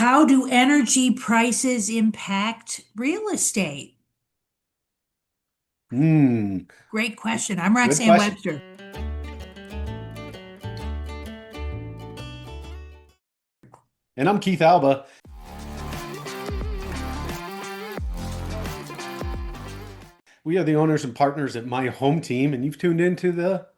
How do energy prices impact real estate? Hmm. Great question. I'm Good Roxane question. Webster. And I'm Keith Alba. We are the owners and partners at My Home Team, and you've tuned into the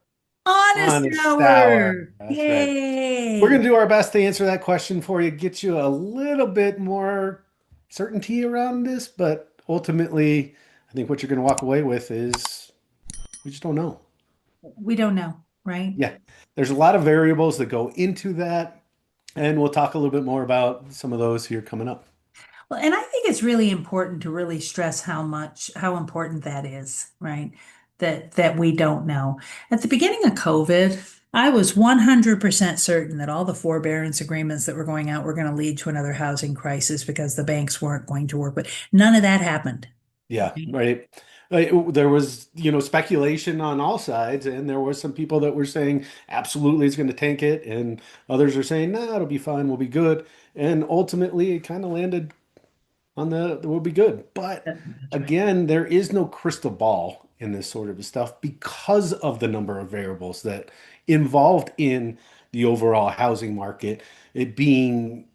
Honest Honest Hour. hour. That's right. We're going Yay. to do our best to answer that question for you, get you a little bit more certainty around this, but ultimately, I think what you're going to walk away with is we just don't know. We don't know, right? Yeah, there's a lot of variables that go into that, and we'll talk a little bit more about some of those here coming up. Well, and I think it's really important to really stress how important that is, right? That we don't know. At the beginning of COVID, I was 100% certain that all the forbearance agreements that were going out were going to lead to another housing crisis because the banks weren't going to work. But none of that happened. Yeah, right. There was, speculation on all sides, and there was some people that were saying absolutely it's going to tank it, and others are saying, no, it'll be fine, we'll be good. And ultimately, it kind of landed on the we'll be good. But That's right. again, there is no crystal ball in this sort of stuff because of the number of variables that involved in the overall housing market, it being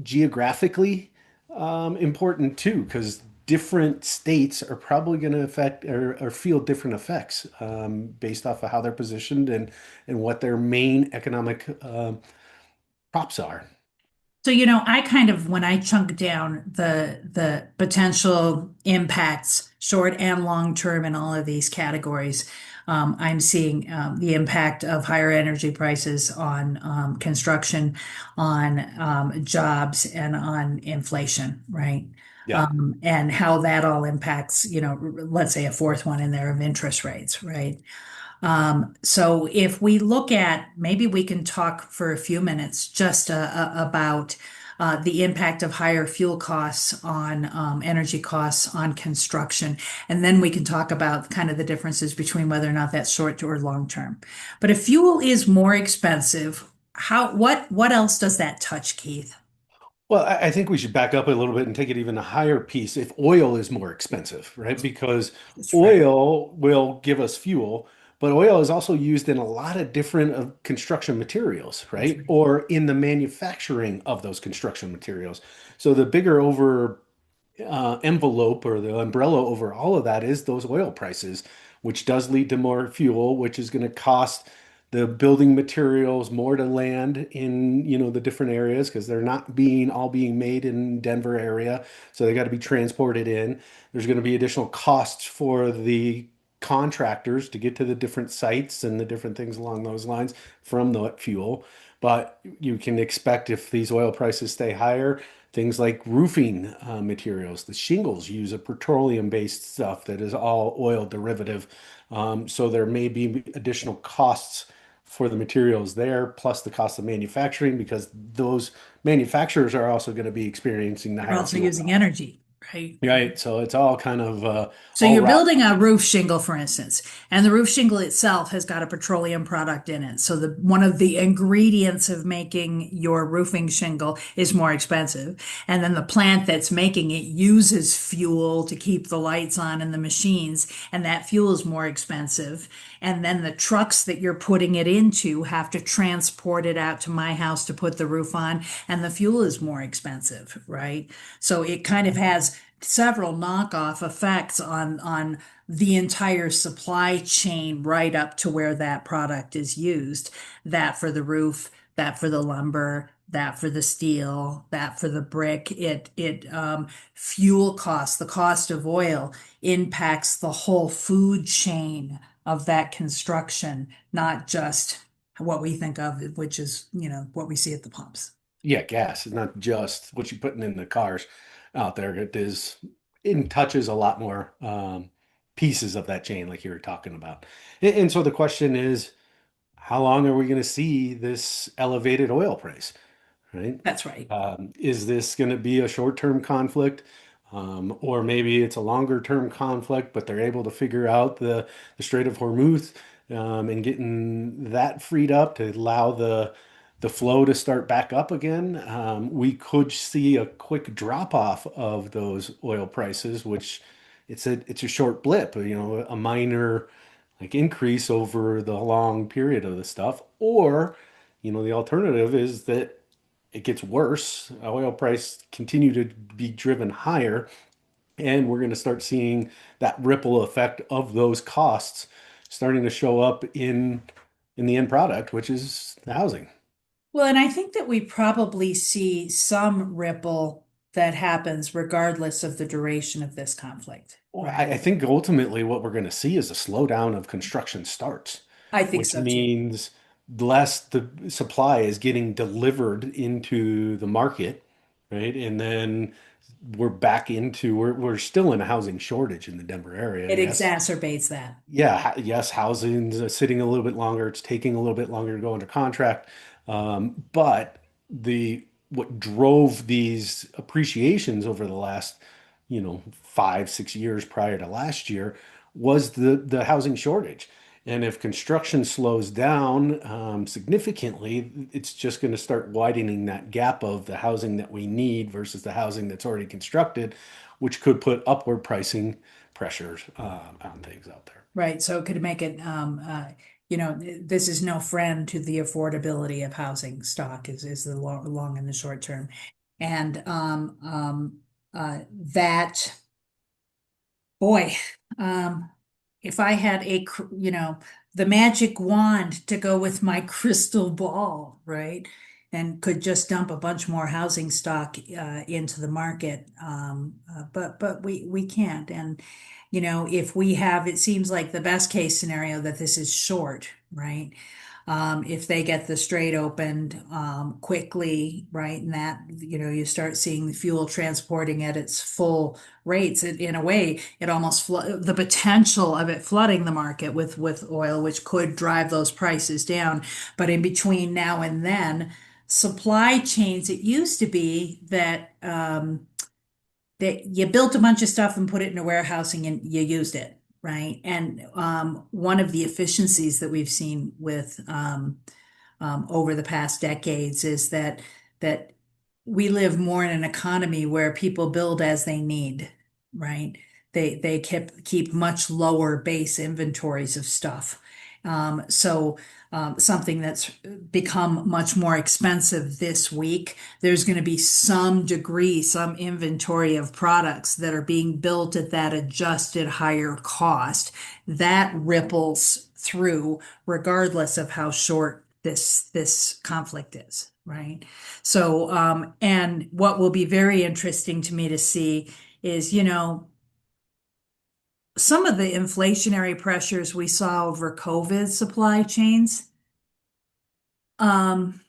geographically important too, because different states are probably going to affect or feel different effects based off of how they're positioned and what their main economic props are. So, I kind of, when I chunk down the potential impacts, short and long term in all of these categories, I'm seeing the impact of higher energy prices on construction, on jobs, and on inflation, right? Yeah. And how that all impacts, let's say a fourth one in there of interest rates, right? So if we look at, maybe we can talk for a few minutes just about the impact of higher fuel costs on energy costs on construction, and then we can talk about kind of the differences between whether or not that's short or long term. But if fuel is more expensive, what else does that touch, Keith? Well, I think we should back up a little bit and take it even a higher piece if oil is more expensive, right? Because That's right. oil will give us fuel, but oil is also used in a lot of different construction materials, That's right? right. Or in the manufacturing of those construction materials. So the bigger over envelope or the umbrella over all of that is those oil prices, which does lead to more fuel, which is going to cost the building materials more to land in, the different areas because they're not being all being made in Denver area. So they got to be transported in. There's going to be additional costs for the contractors to get to the different sites and the different things along those lines from the fuel. But you can expect if these oil prices stay higher, things like roofing materials. The shingles use a petroleum-based stuff that is all oil derivative. So there may be additional costs for the materials there, plus the cost of manufacturing, because those manufacturers are also going to be experiencing the They're higher also fuel using costs. energy, right? Right. So it's all kind of So all you're wrapped. building a roof shingle, for instance, and the roof shingle itself has got a petroleum product in it. So the one of the ingredients of making your roofing shingle is more expensive. And then the plant that's making it uses fuel to keep the lights on in the machines, and that fuel is more expensive. And then the trucks that you're putting it into have to transport it out to my house to put the roof on, and the fuel is more expensive, right? So it kind of has several knockoff effects on the entire supply chain right up to where that product is used. That for the roof, that for the lumber, that for the steel, that for the brick. It fuel costs, the cost of oil impacts the whole food chain of that construction, not just what we think of, which is, what we see at the pumps. Yeah, gas is not just what you're putting in the cars out there. It touches a lot more pieces of that chain, like you were talking about. And so the question is, how long are we going to see this elevated oil price, right? That's right. Is this going to be a short-term conflict? Or maybe it's a longer term conflict, but they're able to figure out the Strait of Hormuz and getting that freed up to allow the flow to start back up again, we could see a quick drop off of those oil prices, which it's a short blip, a minor like increase over the long period of the stuff. Or, the alternative is that it gets worse. Oil price continue to be driven higher, and we're going to start seeing that ripple effect of those costs starting to show up in the end product, which is the housing. Well, and I think that we probably see some ripple that happens regardless of the duration of this conflict, Well, right? I think ultimately what we're going to see is a slowdown of construction starts, I think which so too. means less the supply is getting delivered into the market, right? And then we're still in a housing shortage in the Denver area. It Yes. exacerbates that. Yeah, yes, housing's sitting a little bit longer. It's taking a little bit longer to go under contract. But what drove these appreciations over the last, 5, 6 years prior to last year was the housing shortage. And if construction slows down significantly, it's just going to start widening that gap of the housing that we need versus the housing that's already constructed, which could put upward pricing pressures on things out there. Right. So it could make it, this is no friend to the affordability of housing stock is the long and the short term. And that, boy, um, if I had the magic wand to go with my crystal ball, right? And could just dump a bunch more housing stock into the market. But we can't. And if we have, it seems like the best case scenario that this is short, right? If they get the strait opened quickly, right, and that you start seeing the fuel transporting at its full rates. In a way, it almost the potential of it flooding the market with oil, which could drive those prices down. But in between now and then, supply chains. It used to be that you built a bunch of stuff and put it in a warehousing and you used it, right? And one of the efficiencies that we've seen with over the past decades is that we live more in an economy where people build as they need, right? They keep much lower base inventories of stuff. So something that's become much more expensive this week, there's going to be some degree, some inventory of products that are being built at that adjusted higher cost that ripples through regardless of how short this conflict is, right? So, and what will be very interesting to me to see is, some of the inflationary pressures we saw over COVID supply chains, um,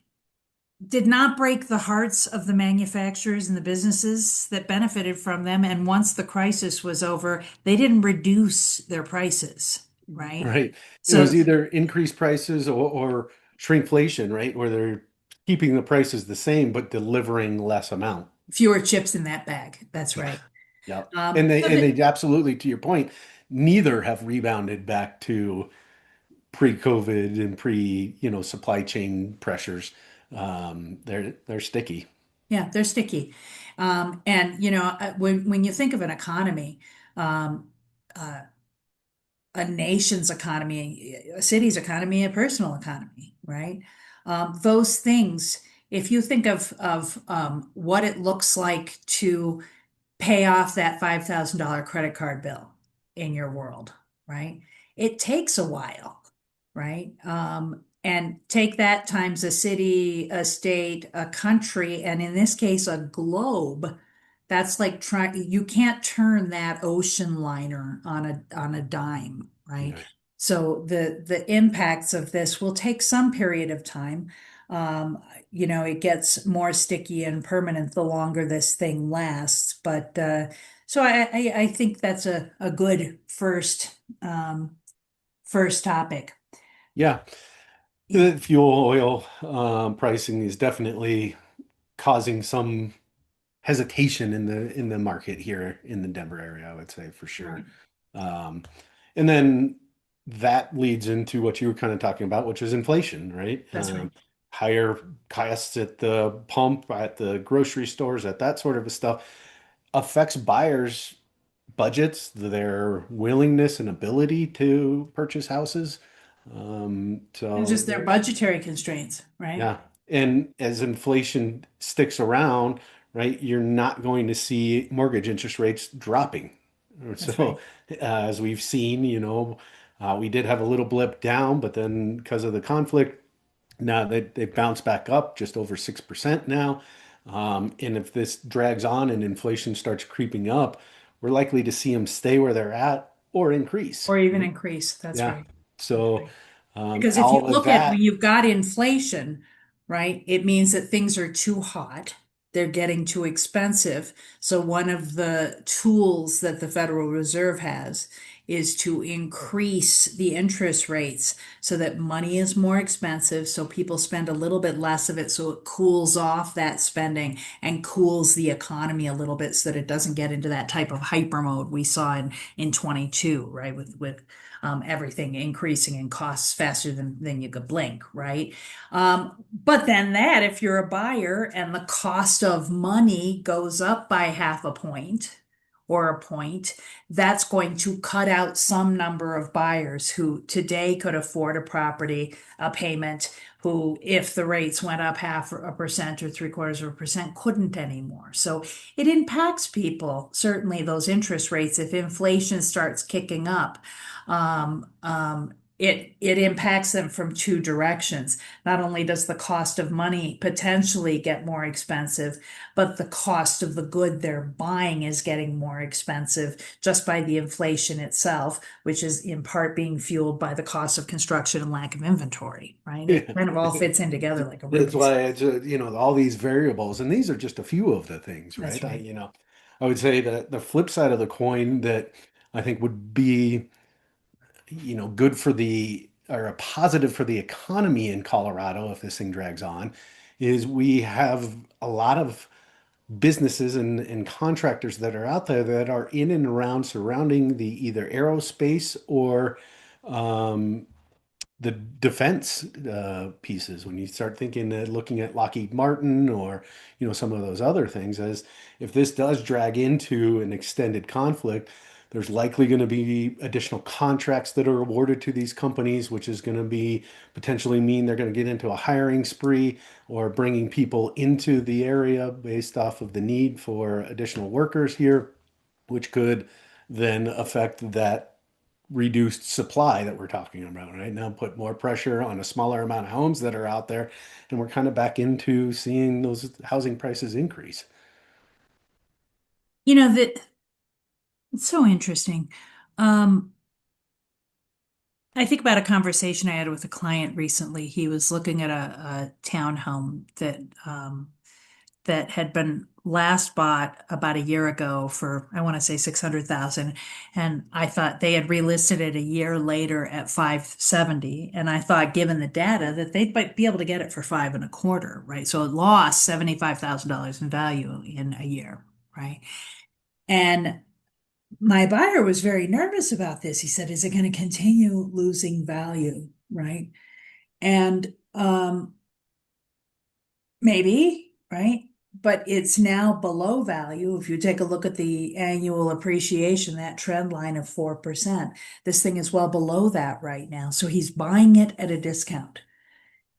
did not break the hearts of the manufacturers and the businesses that benefited from them. And once the crisis was over, they didn't reduce their prices, right? Right. It So was either increased prices or shrinkflation, right? Where they're keeping the prices the same but delivering less amount. fewer chips in that bag. That's Yeah. right. Yeah. And they So and that, they absolutely, to your point, neither have rebounded back to pre-COVID and supply chain pressures. They're sticky. yeah, they're sticky. And when you think of an economy, um, uh, a nation's economy, a city's economy, a personal economy, right? Those things, if you think of what it looks like to pay off that $5,000 credit card bill in your world, right? It takes a while, right? And take that times a city, a state, a country, and in this case, a globe. That's like you can't turn that ocean liner on a dime, right? Right. So the impacts of this will take some period of time. Um, it gets more sticky and permanent the longer this thing lasts. But so I think that's a good first topic. Yeah. Yeah, The fuel oil pricing is definitely causing some hesitation in the market here in the Denver area, I would say for sure. right. Um, and then that leads into what you were kind of talking about, which is inflation, right? That's right. higher costs at the pump, at the grocery stores, at that sort of stuff affects buyers' budgets, their willingness and ability to purchase houses. It's So just their there's, budgetary constraints, right? yeah. And as inflation sticks around, right, you're not going to see mortgage interest rates dropping. That's So, right. as we've seen, we did have a little blip down, but then because of the conflict, now they bounced back up just over 6% now. And if this drags on and inflation starts creeping up, we're likely to see them stay where they're at or increase, Or even right? increase. That's Yeah. right. That's So right. Because if you all of look at when that, you've got inflation, right, it means that things are too hot. They're getting too expensive. So one of the tools that the Federal Reserve has is to increase the interest rates so that money is more expensive. So people spend a little bit less of it. So it cools off that spending and cools the economy a little bit so that it doesn't get into that type of hyper mode we saw in 22, right? With everything increasing in costs faster than you could blink, right? But then that, if you're a buyer and the cost of money goes up by half a point or a point, that's going to cut out some number of buyers who today could afford a property, a payment, who, if the rates went up half a percent or three-quarters of a percent, couldn't anymore. So it impacts people, certainly those interest rates, if inflation starts kicking up. It impacts them from two directions. Not only does the cost of money potentially get more expensive, but the cost of the good they're buying is getting more expensive just by the inflation itself, which is in part being fueled by the cost of construction and lack of inventory, right? It yeah. kind of all fits in together like a That's Rubik's. why it's, all these variables, and these are just a few of the things, That's right? right. I would say that the flip side of the coin that I think would be, good for or a positive for the economy in Colorado if this thing drags on, is we have a lot of businesses and contractors that are out there that are in and around surrounding the either aerospace or um, the defense pieces. When you start thinking looking at Lockheed Martin or some of those other things, as if this does drag into an extended conflict, there's likely going to be additional contracts that are awarded to these companies, which is going to be potentially mean they're going to get into a hiring spree or bringing people into the area based off of the need for additional workers here, which could then affect that reduced supply that we're talking about right now, put more pressure on a smaller amount of homes that are out there, and we're kind of back into seeing those housing prices increase. That it's so interesting. Um, I think about a conversation I had with a client recently. He was looking at a townhome that had been last bought about a year ago for, I want to say 600,000. And I thought they had relisted it a year later at 570. And I thought, given the data, that they might be able to get it for five and a quarter, right? So it lost $75,000 in value in a year, right? And my buyer was very nervous about this. He said, is it going to continue losing value, right? And maybe, right? But it's now below value. If you take a look at the annual appreciation, that trend line of 4%, this thing is well below that right now. So he's buying it at a discount.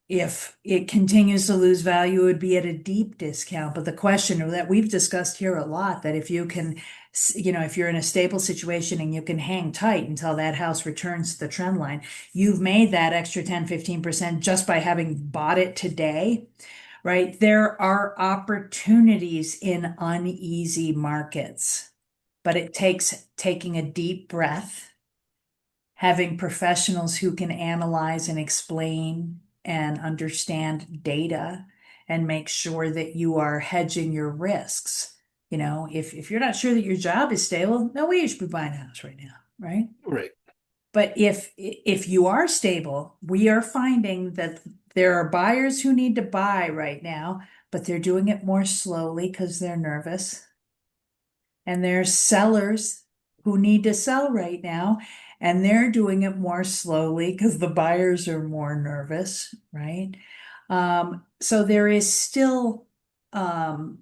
If it continues to lose value, it would be at a deep discount. But the question that we've discussed here a lot, that if you can, if you're in a stable situation and you can hang tight until that house returns to the trend line, you've made that extra 10, 15% just by having bought it today, right? There are opportunities in uneasy markets, but it takes taking a deep breath, having professionals who can analyze and explain and understand data and make sure that you are hedging your risks. If you're not sure that your job is stable, no way you should be buying a house right now, right? Right. But if you are stable, we are finding that there are buyers who need to buy right now, but they're doing it more slowly because they're nervous. And there's sellers who need to sell right now, and they're doing it more slowly because the buyers are more nervous, right? So um,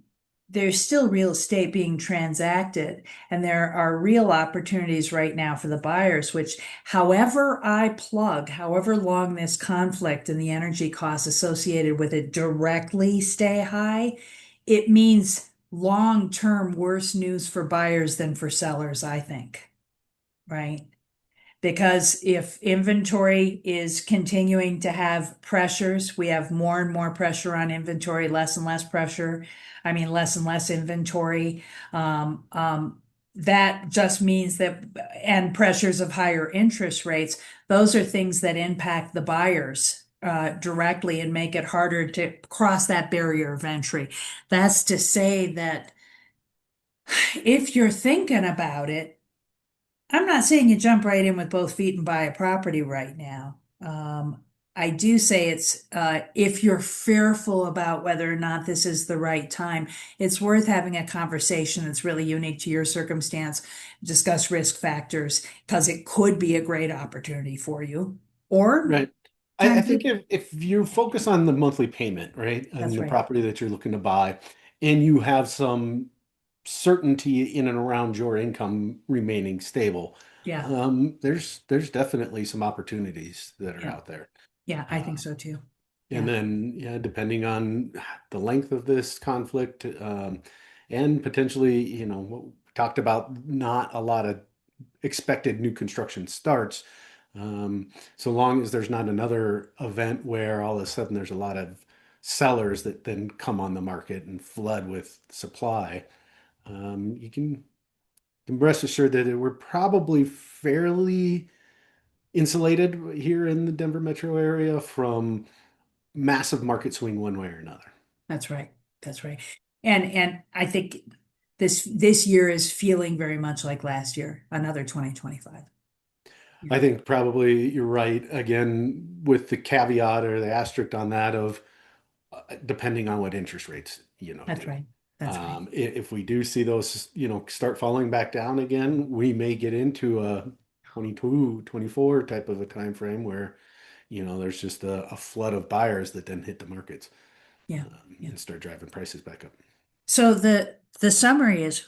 there's still real estate being transacted, and there are real opportunities right now for the buyers, which however long this conflict and the energy costs associated with it directly stay high, it means long-term worse news for buyers than for sellers, I think, right? Because if inventory is continuing to have pressures, we have more and more pressure on inventory, less and less pressure. I mean, less and less inventory. That just means that, and pressures of higher interest rates, those are things that impact the buyers directly and make it harder to cross that barrier of entry. That's to say that if you're thinking about it, I'm not saying you jump right in with both feet and buy a property right now. I do say if you're fearful about whether or not this is the right time, it's worth having a conversation that's really unique to your circumstance, discuss risk factors, because it could be a great opportunity for you. Or Right. I time think to, if you focus on the monthly payment, right, and that's the right. property that you're looking to buy, and you have some certainty in and around your income remaining stable, Yeah, there's definitely some opportunities that are yeah, out there. yeah, I think Uh, so too. and Yeah, then, yeah, depending on the length of this conflict, and potentially, what we talked about, not a lot of expected new construction starts. So long as there's not another event where all of a sudden there's a lot of sellers that then come on the market and flood with supply, you can rest assured that we're probably fairly insulated here in the Denver metro area from massive market swing one way or another. that's right. That's right. And I think this year is feeling very much like last year, another 2025. Yeah, I think probably you're right. Again, with the caveat or the asterisk on that of depending on what interest rates, that's do. right. That's right. If we do see those, start falling back down again, we may get into a 22, 24 type of a time frame where, there's just a flood of buyers that then hit the markets, Yeah. Yeah. and start driving prices back up. So the summary is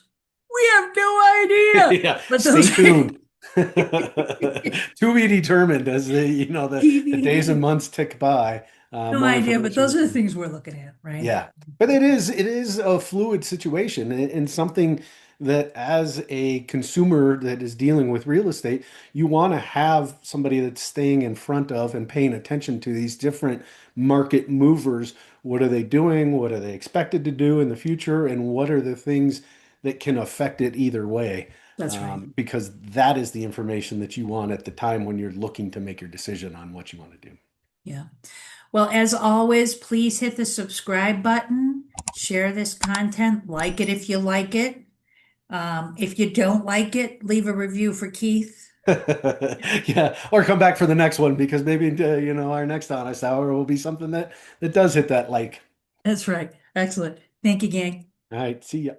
we have no idea. Yeah, But stay those tuned. To be determined as the days and TBD. months tick by. No More idea, but information those will are the come. things we're looking at, right? Yeah, but it is a fluid situation, and something that as a consumer that is dealing with real estate, you want to have somebody that's staying in front of and paying attention to these different market movers. What are they doing? What are they expected to do in the future? And what are the things that can affect it either way? That's right. Because that is the information that you want at the time when you're looking to make your decision on what you want to do. Yeah. Well, as always, please hit the subscribe button, share this content, like it if you like it. If you don't like it, leave a review for Keith. Yeah, or come back for the next one because maybe our next honest hour will be something that does hit that like. That's right. Excellent. Thank you, gang. All right, see ya.